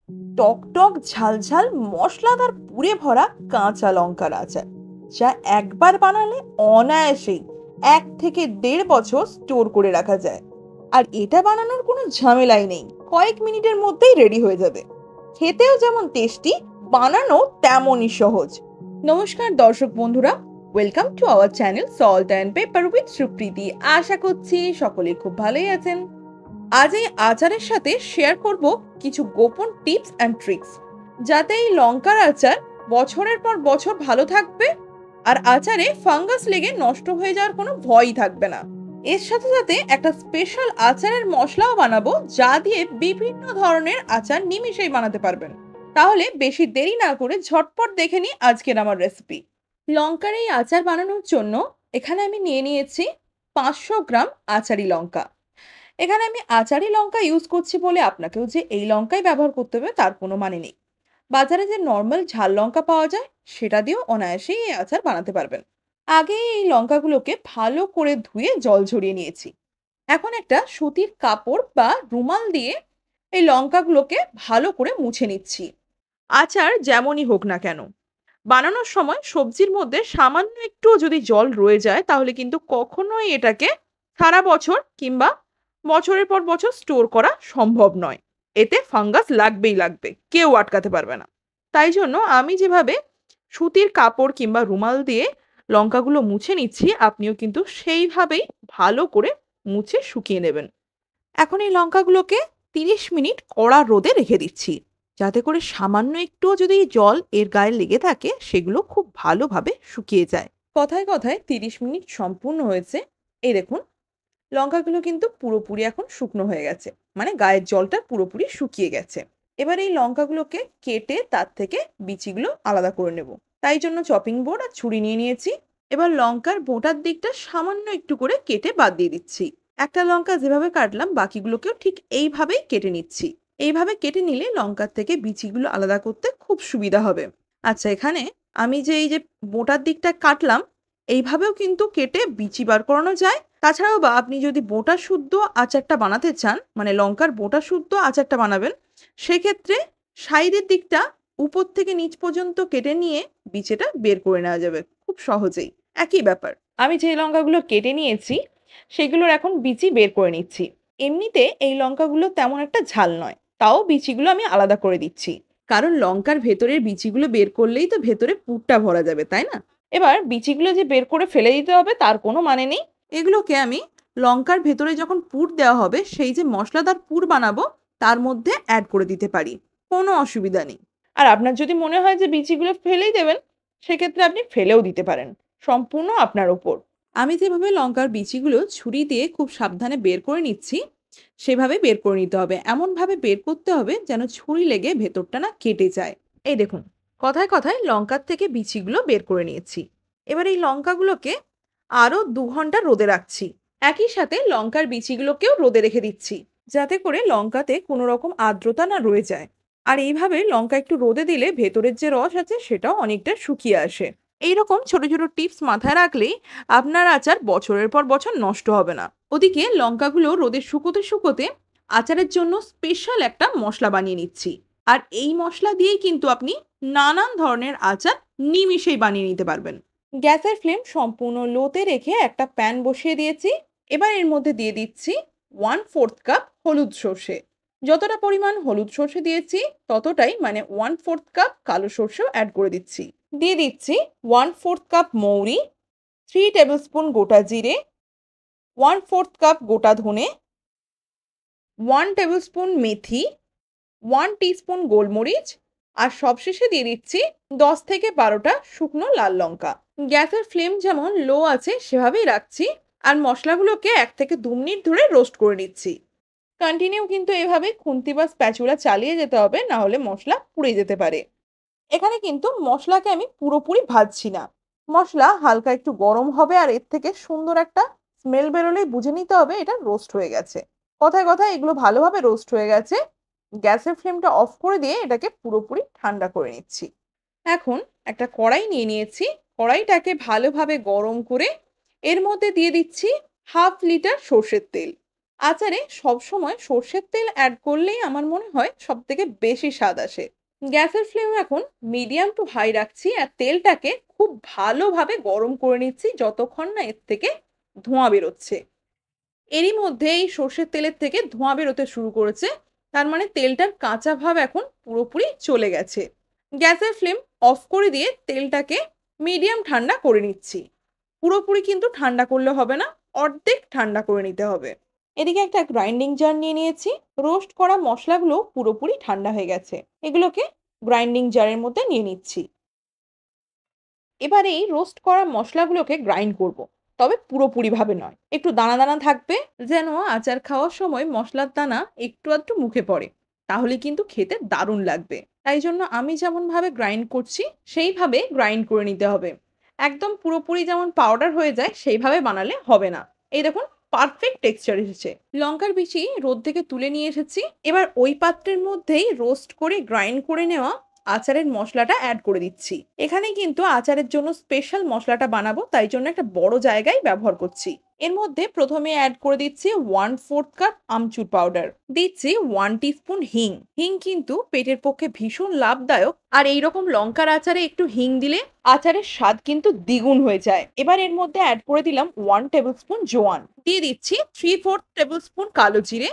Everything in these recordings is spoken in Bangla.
টকটক ঝালঝাল মশলাদার পুড়ে ভরা কাঁচা লঙ্কার আচার, যা একবার বানালে অনায়াসেই 1 থেকে 1.5 বছর স্টোর করে রাখা যায়। আর এটা বানানোর কোনো ঝামেলাই নেই, কয়েক মিনিটের মধ্যেই রেডি হয়ে যাবে। খেতেও যেমন টেস্টি, বানানো তেমনই সহজ। নমস্কার দর্শক বন্ধুরা, welcome to our channel salt and pepper with Supriti. আশা করছি সকলেই খুব ভালোই আছেন। আজ এই আচারের সাথে শেয়ার করব কিছু গোপন টিপস অ্যান্ড ট্রিক্স, যাতে এই লঙ্কার আচার বছরের পর বছর ভালো থাকবে আর আচারে ফাঙ্গাস লেগে নষ্ট হয়ে যাওয়ার কোনো ভয়ই থাকবে না। এর সাথে সাথে একটা স্পেশাল আচারের মশলাও বানাবো, যা দিয়ে বিভিন্ন ধরনের আচার নিমিষেই বানাতে পারবেন। তাহলে বেশি দেরি না করে ঝটপট দেখে নিই আজকের আমার রেসিপি। লঙ্কার এই আচার বানানোর জন্য এখানে আমি নিয়ে নিয়েছি 500 গ্রাম আচারি লঙ্কা। এখানে আমি আচারি লঙ্কা ইউজ করছি বলে আপনাকেও যে এই লঙ্কাই ব্যবহার করতে হবে তার কোনো মানে নেই। বাজারে যে নর্মাল ঝাল লঙ্কা পাওয়া যায় সেটা দিয়েও অনায়াসেই এই আচার বানাতে পারবেন। আগে এই লঙ্কাগুলোকে ভালো করে ধুয়ে জল ঝরিয়ে নিয়েছি। এখন একটা সুতির কাপড় বা রুমাল দিয়ে এই লঙ্কাগুলোকে ভালো করে মুছে নিচ্ছি। আচার যেমনই হোক না কেন, বানানোর সময় সবজির মধ্যে সামান্য একটু যদি জল রয়ে যায় তাহলে কিন্তু কখনোই এটাকে সারা বছর কিংবা বছরের পর বছর স্টোর করা সম্ভব নয়। এতে ফাঙ্গাস লাগবেই লাগবে, কেউ আটকাতে পারবে না। তাই জন্য আমি যেভাবে সুতির কাপড় কিংবা রুমাল দিয়ে লঙ্কাগুলো মুছে নিচ্ছি, আপনিও কিন্তু সেইভাবেই ভালো করে মুছে শুকিয়ে নেবেন। এখন এই লঙ্কাগুলোকে 30 মিনিট কড়া রোদে রেখে দিচ্ছি, যাতে করে সামান্য একটুও যদি জল এর গায়ে লেগে থাকে সেগুলো খুব ভালোভাবে শুকিয়ে যায়। কথায় কথায় 30 মিনিট সম্পূর্ণ হয়েছে। এই দেখুন, লঙ্কাগুলো কিন্তু পুরোপুরি এখন শুকনো হয়ে গেছে, মানে গায়ের জলটা পুরোপুরি শুকিয়ে গেছে। এবার এই লঙ্কাগুলোকে কেটে তার থেকে বিচিগুলো আলাদা করে নেব। তাই জন্য চপিং বোর্ড আর ছুরি নিয়ে নিয়েছি। এবার লঙ্কার বোটার দিকটা সামান্য একটু করে কেটে বাদ দিয়ে দিচ্ছি। একটা লঙ্কা যেভাবে কাটলাম বাকিগুলোকেও ঠিক এইভাবেই কেটে নিচ্ছি। এইভাবে কেটে নিলে লঙ্কার থেকে বিচিগুলো আলাদা করতে খুব সুবিধা হবে। আচ্ছা, এখানে আমি যে এই যে বোটার দিকটা কাটলাম, এইভাবেও কিন্তু কেটে বিচি বার করানো যায়। তাছাড়াও বা আপনি যদি বোটা শুদ্ধ আচারটা বানাতে চান, মানে লঙ্কার বোটা শুদ্ধ আচারটা বানাবেন, সেক্ষেত্রে সাইডের দিকটা উপর থেকে নিচ পর্যন্ত কেটে নিয়ে বিচিটা বের করে নেওয়া যাবে খুব সহজেই। একই ব্যাপার। আমি যে লঙ্কাগুলো কেটে নিয়েছি সেগুলোর এখন বিচি বের করে নিচ্ছি। এমনিতে এই লঙ্কাগুলো তেমন একটা ঝাল নয়, তাও বিচিগুলো আমি আলাদা করে দিচ্ছি। কারণ লঙ্কার ভেতরের বিচিগুলো বের করলেই তো ভেতরে পুরটা ভরা যাবে, তাই না? এবার বিচিগুলো যে বের করে ফেলে দিতে হবে তার কোনো মানে নেই। এগুলোকে আমি লঙ্কার ভেতরে যখন পুর দেওয়া হবে, সেই যে মশলাদার পুর বানাবো তার মধ্যে অ্যাড করে দিতে পারি, কোনো অসুবিধা নেই। আর আপনার যদি মনে হয় যে বিচিগুলো ফেলেই দেবেন, সেক্ষেত্রে আপনি ফেলেও দিতে পারেন, সম্পূর্ণ আপনার ওপর। আমি যেভাবে লঙ্কার বিচিগুলো ছুরি দিয়ে খুব সাবধানে বের করে নিচ্ছি, সেভাবে বের করে নিতে হবে। এমনভাবে বের করতে হবে যেন ছুরি লেগে ভেতরটা না কেটে যায়। এই দেখুন, কথায় কথায় লঙ্কার থেকে বিচিগুলো বের করে নিয়েছি। এবার এই লঙ্কাগুলোকে আরও 2 ঘন্টা রোদে রাখছি। একই সাথে লঙ্কার বিচিগুলোকেও রোদে রেখে দিচ্ছি, যাতে করে লঙ্কাতে কোনো রকম আর্দ্রতা না রয়ে যায়। আর এইভাবে লঙ্কা একটু রোদে দিলে ভেতরের যে রস আছে সেটাও অনেকটা শুকিয়ে আসে। এইরকম ছোট ছোট টিপস মাথায় রাখলেই আপনার আচার বছরের পর বছর নষ্ট হবে না। ওদিকে লঙ্কাগুলো রোদে শুকোতে শুকোতে আচারের জন্য স্পেশাল একটা মশলা বানিয়ে নিচ্ছি। আর এই মশলা দিয়েই কিন্তু আপনি নানান ধরনের আচার নিমিষেই বানিয়ে নিতে পারবেন। গ্যাসের ফ্লেম সম্পূর্ণ লোতে রেখে একটা প্যান বসিয়ে দিয়েছি। এবার এর মধ্যে দিয়ে দিচ্ছি 1/4 কাপ হলুদ সর্ষে। যতটা পরিমাণ হলুদ সর্ষে দিয়েছি ততটাই, মানে 1/4 কাপ কালো সর্ষেও অ্যাড করে দিচ্ছি। দিয়ে দিচ্ছি 1/4 কাপ মৌরি, 3 টেবিলস্পুন গোটা জিরে, 1/4 কাপ গোটা ধনে, 1 টেবিলস্পুন মেথি, 1 টিস্পুন গোলমরিচ, আর সবশেষে দিয়ে দিচ্ছি 10 থেকে 12টা শুকনো লাল লঙ্কা। গ্যাসের ফ্লেম যেমন লো আছে সেভাবেই রাখছি, আর মশলাগুলোকে 1 থেকে 2 মিনিট ধরে রোস্ট করে নিচ্ছি। কন্টিনিউ কিন্তু এভাবে খুন্তি বা স্প্যাচুলা চালিয়ে যেতে হবে, না হলে মশলা পুড়ে যেতে পারে। এখানে কিন্তু মশলাকে আমি পুরোপুরি ভাজছি না। মশলা হালকা একটু গরম হবে আর এর থেকে সুন্দর একটা স্মেল বেরোলেই বুঝে নিতে হবে এটা রোস্ট হয়ে গেছে। কথায় কথায় এগুলো ভালোভাবে রোস্ট হয়ে গেছে। গ্যাসের ফ্লেমটা অফ করে দিয়ে এটাকে পুরোপুরি ঠান্ডা করে নিচ্ছি। এখন একটা কড়াই নিয়ে নিয়েছি। কড়াইটাকে ভালোভাবে গরম করে এর মধ্যে দিয়ে দিচ্ছি 1/2 লিটার সর্ষের তেল। আচারে সবসময় সর্ষের তেল অ্যাড করলেই আমার মনে হয় সবথেকে বেশি স্বাদ আসে। গ্যাসের ফ্লেম এখন মিডিয়াম টু হাই রাখছি আর তেলটাকে খুব ভালোভাবে গরম করে নিচ্ছি যতক্ষণ না এর থেকে ধোঁয়া বেরোচ্ছে। এরই মধ্যে এই সর্ষের তেলের থেকে ধোঁয়া বেরোতে শুরু করেছে। তার মানে তেলটার কাঁচা ভাব এখন পুরোপুরি চলে গেছে। গ্যাসের ফ্লেম অফ করে দিয়ে তেলটাকে মিডিয়াম ঠান্ডা করে নিচ্ছি। পুরোপুরি কিন্তু ঠান্ডা করলে হবে না, অর্ধেক ঠান্ডা করে নিতে হবে। এদিকে একটা গ্রাইন্ডিং জার নিয়ে নিয়েছি। রোস্ট করা মশলাগুলো পুরোপুরি ঠান্ডা হয়ে গেছে। এগুলোকে গ্রাইন্ডিং জারের মধ্যে নিয়ে নিচ্ছি। এবার এই রোস্ট করা মসলাগুলোকে গ্রাইন্ড করব। তবে পুরোপুরিভাবে নয়, একটু দানা দানা থাকবে, যেন আচার খাওয়ার সময় মশলার দানা একটু আধটু মুখে পড়ে। তাহলে কিন্তু খেতে দারুণ লাগবে। তাই জন্য আমি যেমন ভাবে গ্রাইন্ড করছি সেইভাবে গ্রাইন্ড করে নিতে হবে। একদম পুরোপুরি যেমন পাউডার হয়ে যায় সেইভাবে বানালে হবে না। এই দেখুন, পারফেক্ট টেক্সচার এসেছে। লঙ্কার বিচি রোদ থেকে তুলে নিয়ে এসেছি। এবার ওই পাত্রের মধ্যেই রোস্ট করে গ্রাইন্ড করে নেওয়া আচারের মশলাটা অ্যাড করে দিচ্ছি। এখানে কিন্তু আচারের জন্য স্পেশাল মশলাটা বানাবো, তাই জন্য একটা বড় জায়গায় ব্যবহার করছি। এর মধ্যে প্রথমে অ্যাড করে দিচ্ছি 1/4 কাপ আমচুর পাউডার, দিচ্ছি 1 টিস্পুন হিং। হিং কিন্তু পেটের পক্ষে ভীষণ লাভদায়ক, আর এইরকম লঙ্কার আচারে একটু হিং দিলে আচারের স্বাদ কিন্তু দ্বিগুণ হয়ে যায়। এবার এর মধ্যে অ্যাড করে দিলাম 1 টেবিল স্পুন জোয়ান, দিয়ে দিচ্ছি 3/4 টেবিল স্পুন কালো জিরে,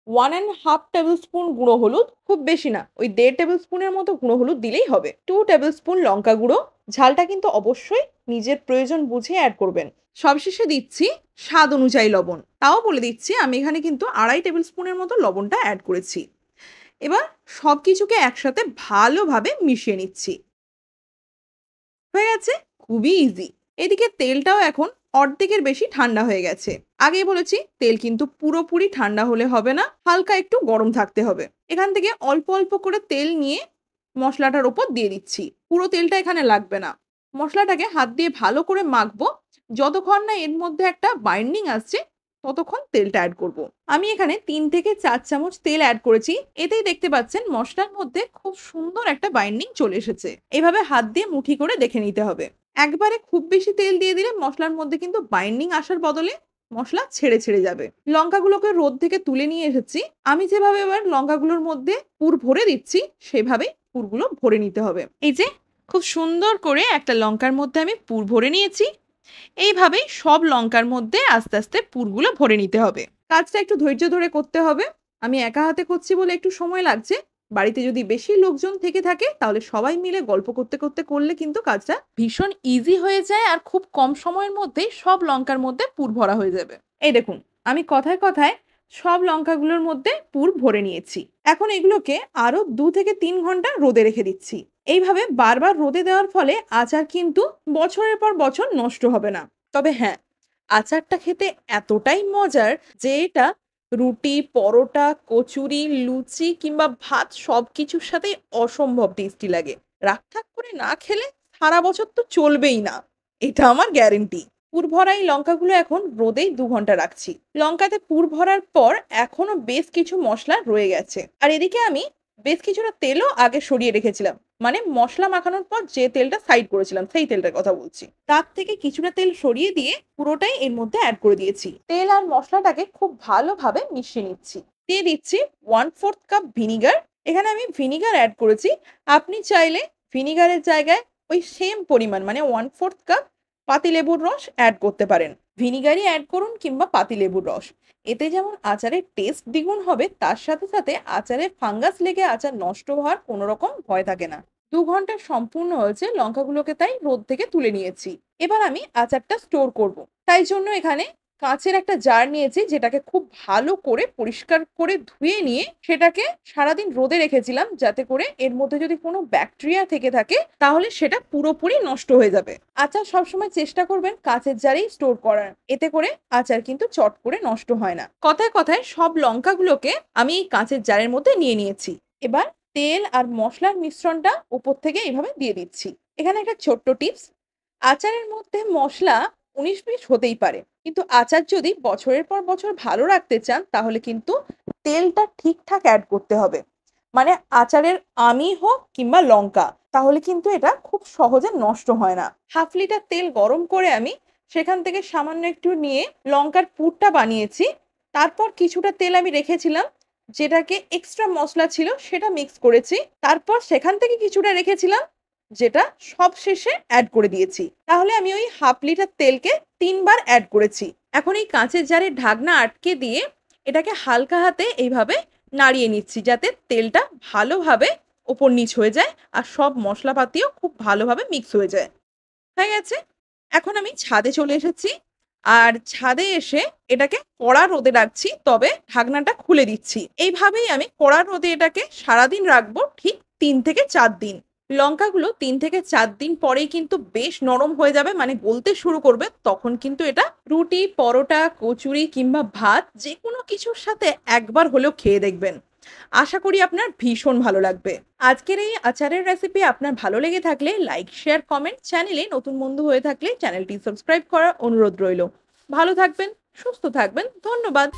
1.5 টেবিল স্পুন গুঁড়ো হলুদ, খুব বেশি না, ওই 1.5 টেবিল স্পুনের মতো গুঁড়ো হলুদ দিলেই হবে। 2 টেবিল স্পুন লঙ্কা গুঁড়ো, ঝালটা কিন্তু অবশ্যই নিজের প্রয়োজন বুঝে অ্যাড করবেন। সবশেষে দিচ্ছি স্বাদ অনুযায়ী লবণ। তাও বলে দিচ্ছি আমি এখানে কিন্তু 2.5 টেবিল স্পুনের মতো লবণটা অ্যাড করেছি। এবার সবকিছুকে একসাথে ভালোভাবে মিশিয়ে নিচ্ছি। হয়ে গেছে, খুবই ইজি। এদিকে তেলটাও এখন অর্ধেকের বেশি ঠান্ডা হয়ে গেছে। আগেই বলেছি তেল কিন্তু পুরোপুরি ঠান্ডা হলে হবে না, হালকা একটু গরম থাকতে হবে। এখান থেকে অল্প অল্প করে তেল নিয়ে মশলাটার ওপর দিয়ে দিচ্ছি। পুরো তেলটা এখানে লাগবে না। মশলাটাকে হাত দিয়ে ভালো করে মাখবো। যতক্ষণ না এর মধ্যে একটা বাইন্ডিং আসছে ততক্ষণ তেলটা অ্যাড করব। আমি এখানে 3 থেকে 4 চামচ তেল অ্যাড করেছি। এতেই দেখতে পাচ্ছেন মশলার মধ্যে খুব সুন্দর একটা বাইন্ডিং চলে এসেছে। এভাবে হাত দিয়ে মুঠি করে দেখে নিতে হবে। একবারে খুব বেশি তেল দিয়ে দিলে মশলার মধ্যে কিন্তু বাইন্ডিং আসার বদলে মশলা ছেড়ে ছেড়ে যাবে। লঙ্কাগুলোকে রোদ থেকে তুলে নিয়ে এসেছি। আমি যেভাবে এবার লঙ্কাগুলোর মধ্যে পুর ভরে দিচ্ছি সেভাবেই পুরগুলো ভরে নিতে হবে। এই যে খুব সুন্দর করে একটা লঙ্কার মধ্যে আমি পুর ভরে নিয়েছি। এইভাবেই সব লঙ্কার মধ্যে আস্তে আস্তে পুরগুলো ভরে নিতে হবে। কাজটা একটু ধৈর্য ধরে করতে হবে। আমি একা হাতে করছি বলে একটু সময় লাগছে। বাড়িতে যদি বেশি লোকজন থেকে থাকে তাহলে সবাই মিলে গল্প করতে করতে করলে কিন্তু কাজটা ভীষণ ইজি হয়ে যায় আর খুব কম সময়ের মধ্যেই সব লঙ্কার মধ্যে পুর ভরা হয়ে যাবে। এই দেখুন, আমি কথায় কথায় সব লঙ্কাগুলোর মধ্যে পুর ভরে নিয়েছি। এখন এগুলোকে আরো 2 থেকে 3 ঘন্টা রোদে রেখে দিচ্ছি। এইভাবে বারবার রোদে দেওয়ার ফলে আচার কিন্তু বছরের পর বছর নষ্ট হবে না। তবে হ্যাঁ, আচারটা খেতে এতটাই মজার যে এটা রুটি, পরোটা, কচুরি, লুচি কিংবা ভাত সবকিছুর সাথেই অসম্ভব টেস্টি লাগে। রাগ ঠাক করে না খেলে সারা বছর তো চলবেই না। এটা আমার গ্যারেন্টি। পুর ভরা এই লঙ্কাগুলো এখন রোদেই 2 ঘন্টা রাখছি। লঙ্কাতে পুর ভরার পর এখনো বেশ কিছু মশলা রয়ে গেছে। আর এদিকে আমি বেশ কিছুটা তেলও আগে সরিয়ে রেখেছিলাম। মানে মশলা মাখানোর পর যে তেলটা সাইড করেছিলাম সেই তেলটার কথা বলছি। তার থেকে কিছুটা তেল সরিয়ে দিয়ে পুরোটাই এর মধ্যে অ্যাড করে দিয়েছি। তেল আর মশলাটাকে খুব ভালোভাবে মিশিয়ে নিচ্ছি। দিয়ে দিচ্ছি 1/4 কাপ ভিনিগার। এখানে আমি ভিনিগার অ্যাড করেছি। আপনি চাইলে ভিনিগারের জায়গায় ওই সেম পরিমাণ মানে 1/4 কাপ পাতিলেবুর রস অ্যাড করতে পারেন। ভিনিগারই অ্যাড করুন কিংবা পাতিলেবুর রস। এতে যেমন আচারের টেস্ট দ্বিগুণ হবে, তার সাথে সাথে আচারে ফাঙ্গাস লেগে আচার নষ্ট হওয়ার কোনো রকম ভয় থাকে না। 2 ঘন্টা সম্পূর্ণ হয়েছে, লঙ্কাগুলোকে তাই রোদ থেকে তুলে নিয়েছি। এবার আমি আচারটা স্টোর করব। তাই জন্য এখানে কাঁচের একটা জার নিয়েছি, যেটাকে খুব ভালো করে পরিষ্কার করে ধুয়ে নিয়ে সেটাকে সারাদিন রোদে রেখেছিলাম, যাতে করে এর মধ্যে যদি কোনো ব্যাকটেরিয়া থেকে থাকে তাহলে সেটা পুরোপুরি নষ্ট হয়ে যাবে। আচার সবসময় চেষ্টা করবেন কাঁচের জারেই স্টোর করার, এতে করে আচার কিন্তু চট করে নষ্ট হয় না। কথায় কথায় সব লঙ্কাগুলোকে আমি এই কাঁচের জারের মধ্যে নিয়ে নিয়েছি। এবার তেল আর মশলার মিশ্রণটা উপর থেকে এইভাবে দিয়ে দিচ্ছি। এখানে একটা ছোট্ট টিপস, আচারের মধ্যে মশলা 19-20 হতেই পারে, কিন্তু আচার যদি বছরের পর বছর ভালো রাখতে চান তাহলে কিন্তু তেলটা ঠিকঠাক অ্যাড করতে হবে। মানে আচারের আমি হোক কিংবা লঙ্কা, তাহলে কিন্তু এটা খুব সহজে নষ্ট হয় না। 1/2 লিটার তেল গরম করে আমি সেখান থেকে সামান্য একটু নিয়ে লঙ্কার পুরটা বানিয়েছি। তারপর কিছুটা তেল আমি রেখেছিলাম, যেটাকে এক্সট্রা মসলা ছিল সেটা মিক্স করেছি। তারপর সেখান থেকে কিছুটা রেখেছিলাম, যেটা সবশেষে অ্যাড করে দিয়েছি। তাহলে আমি ওই 1/2 লিটার তেলকে 3 বার অ্যাড করেছি। এখন এই কাঁচের জারের ঢাকনা আটকে দিয়ে এটাকে হালকা হাতে এইভাবে নাড়িয়ে নিচ্ছি, যাতে তেলটা ভালোভাবে ওপর নিচ হয়ে যায় আর সব মশলাপাতিও খুব ভালোভাবে মিক্স হয়ে যায়। হয়ে গেছে। এখন আমি ছাদে চলে এসেছি। আর ছাদে এসে এটাকে কড়া রোদে রাখছি, তবে ঢাকনাটা খুলে দিচ্ছি। এইভাবেই আমি কড়া রোদে এটাকে সারাদিন রাখবো, ঠিক ৩ থেকে ৪ দিন। লঙ্কাগুলো ৩ থেকে ৪ দিন পরেই কিন্তু বেশ নরম হয়ে যাবে, মানে গলতে শুরু করবে। তখন কিন্তু এটা রুটি, পরোটা, কচুরি কিংবা ভাত যেকোনো কিছুর সাথে একবার হলেও খেয়ে দেখবেন। আশা করি আপনার ভীষণ ভালো লাগবে। আজকের এই আচারের রেসিপি আপনার ভালো লেগে থাকলে লাইক, শেয়ার, কমেন্ট, চ্যানেলে নতুন বন্ধু হয়ে থাকলে চ্যানেলটি সাবস্ক্রাইব করার অনুরোধ রইল। ভালো থাকবেন, সুস্থ থাকবেন। ধন্যবাদ।